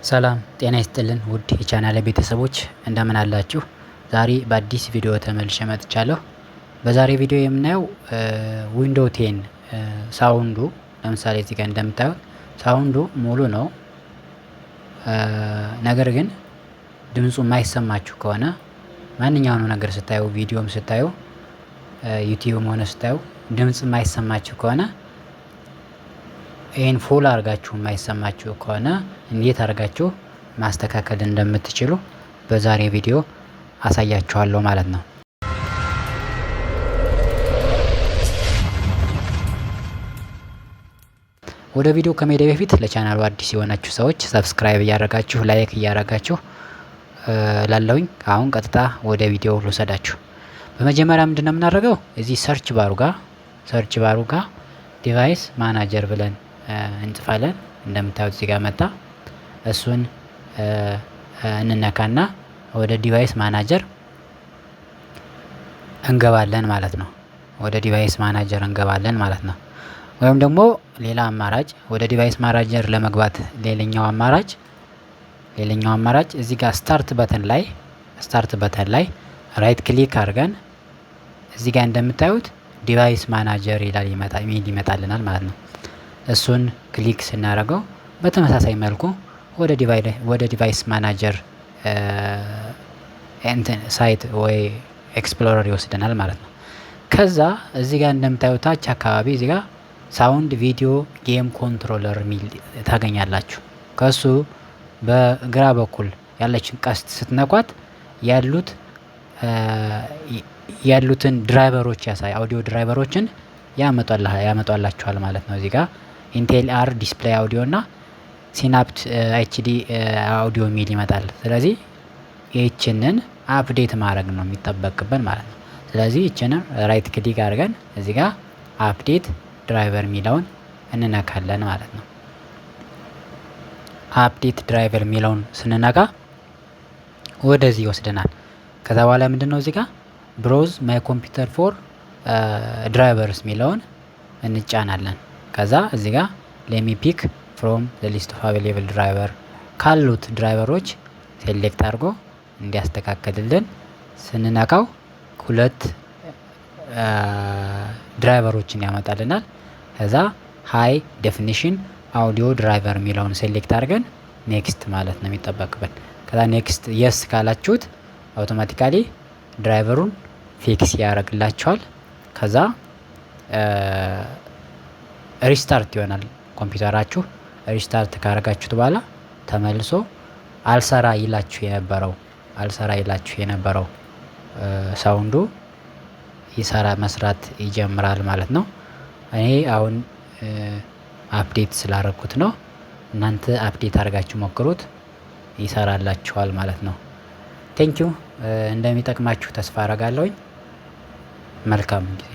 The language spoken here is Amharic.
ሰላም ጤና ይስጥልን ውድ የቻናሌ ቤተሰቦች እንደምን አላችሁ? ዛሬ በአዲስ ቪዲዮ ተመልሼ መጥቻለሁ። በዛሬ ቪዲዮ የምናየው ዊንዶው 10 ሳውንዱ ለምሳሌ እዚህ ጋር እንደምታዩት ሳውንዱ ሙሉ ነው። ነገር ግን ድምፁ የማይሰማችሁ ከሆነ ማንኛውንም ነገር ስታዩ ቪዲዮም ስታዩ ዩቲዩብም ሆነ ስታዩ ድምጽ የማይሰማችሁ ከሆነ ይህን ፉል አድርጋችሁ የማይሰማችሁ ከሆነ እንዴት አድርጋችሁ ማስተካከል እንደምትችሉ በዛሬ ቪዲዮ አሳያችኋለሁ ማለት ነው። ወደ ቪዲዮ ከመሄድ በፊት ለቻናሉ አዲስ የሆናችሁ ሰዎች ሰብስክራይብ እያደረጋችሁ ላይክ እያደረጋችሁ ላለውኝ አሁን ቀጥታ ወደ ቪዲዮ ልውሰዳችሁ። በመጀመሪያ ምንድነው የምናደርገው? እዚህ ሰርች ባሩ ጋር ዲቫይስ ማናጀር ብለን እንጽፋለን። እንደምታዩት እዚህ ጋር መጣ። እሱን እንነካና ወደ ዲቫይስ ማናጀር እንገባለን ማለት ነው። ወደ ዲቫይስ ማናጀር እንገባለን ማለት ነው። ወይም ደግሞ ሌላ አማራጭ ወደ ዲቫይስ ማናጀር ለመግባት ሌላኛው አማራጭ እዚህ ጋር ስታርት በተን ላይ ራይት ክሊክ አድርገን እዚህ ጋር እንደምታዩት ዲቫይስ ማናጀር ይላል ይመጣልናል ማለት ነው። እሱን ክሊክ ስናደርገው በተመሳሳይ መልኩ ወደ ዲቫይስ ማናጀር ሳይት ወይ ኤክስፕሎረር ይወስደናል ማለት ነው። ከዛ እዚህ ጋር እንደምታዩት ታች አካባቢ እዚህ ጋር ሳውንድ ቪዲዮ ጌም ኮንትሮለር ሚል ታገኛላችሁ። ከሱ በግራ በኩል ያለችን ቀስት ስትነኳት ያሉትን ድራይቨሮች አውዲዮ ድራይቨሮችን ያመጣላችኋል ማለት ነው። እዚህ ጋር ኢንቴል አር ዲስፕሌይ አውዲዮ እና ሲናፕት ኤችዲ አውዲዮ ሚል ይመጣል። ስለዚህ ይህችንን አፕዴት ማድረግ ነው የሚጠበቅብን ማለት ነው። ስለዚህ ይህችንን ራይት ክሊክ አድርገን እዚህ ጋር አፕዴት ድራይቨር ሚለውን እንነካለን ማለት ነው። አፕዴት ድራይቨር ሚለውን ስንነካ ወደዚህ ይወስደናል። ከዛ በኋላ ምንድነው እዚህ ጋር ብሮዝ ማይ ኮምፒውተር ፎር ድራይቨርስ ሚለውን እንጫናለን። ከዛ እዚህ ጋር ሌሚ ፒክ ፍሮም ዘ ሊስት ኦፍ አቬሌብል ድራይቨር ካሉት ድራይቨሮች ሴሌክት አድርጎ እንዲያስተካክልልን ስንነካው ሁለት ድራይቨሮችን ያመጣልናል። ከዛ ሃይ ዴፊኒሽን አውዲዮ ድራይቨር የሚለውን ሴሌክት አድርገን ኔክስት ማለት ነው የሚጠበቅብን። ከዛ ኔክስት የስ ካላችሁት አውቶማቲካሊ ድራይቨሩን ፊክስ ያደርግላችኋል። ከዛ ሪስታርት ይሆናል ኮምፒውተራችሁ። ሪስታርት ካደረጋችሁት በኋላ ተመልሶ አልሰራ ይላችሁ የነበረው ሳውንዱ መስራት ይጀምራል ማለት ነው። እኔ አሁን አፕዴት ስላደረኩት ነው። እናንተ አፕዴት አድርጋችሁ ሞክሩት፣ ይሰራላችኋል ማለት ነው። ቴንኪው እንደሚጠቅማችሁ ተስፋ አደርጋለሁኝ። መልካም ጊዜ